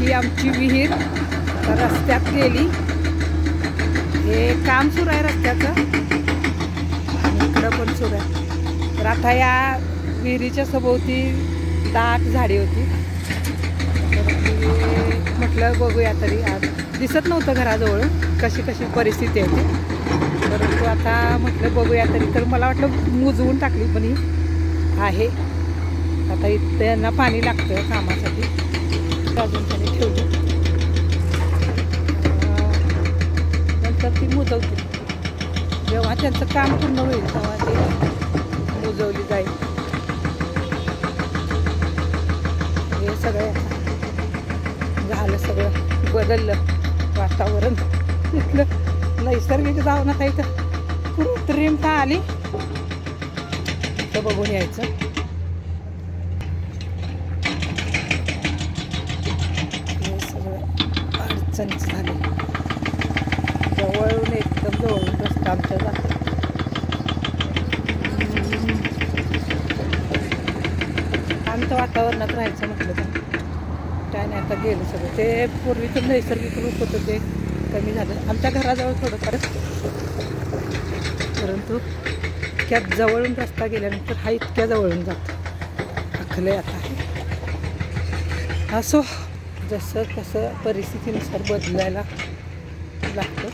ही आमची विहीर रस्त्यात गेली. हे काम सुरू आहे रस्त्याचं आणि इकडं पण सुरू आहे. तर आता या विहिरीच्या सभोवती दाट झाडी होती. म्हटलं बघूया तरी, आज दिसत नव्हतं घराजवळ कशी कशी परिस्थिती आहे ती, परंतु आता म्हटलं बघूया तरी. तर मला वाटलं मुजवून टाकली, पण ही आहे. आता इथं यांना पाणी लागतं कामासाठी, अजून त्यांनी ठेवली. नंतर ती मुजवतील. जेव्हा त्यांचं काम पूर्ण होईल तेव्हा ती मुजवली जाईल. हे सगळं झालं, सगळं बदललं वातावरण. इथलं नैसर्गिक जाऊ नका, इथं कृत्रिमता आली. इथं बघून यायचं. हे सगळं अडचणीच झाली. जवळून एकदम जवळून रस्ता आमच्या जातो. शांत वातावरणात राहायचं म्हटलं तर काय नाही. आता गेलं सगळं. ते पूर्वीचं नैसर्गिक रूप होतं ते कमी झालं. आमच्या घराजवळ थोडंफार, परंतु इतक्या जवळून रस्ता गेल्यानंतर हा इतक्या जवळून जातो. अखले आता असो, जसं कसं परिस्थितीनुसार बदलायला लागतं.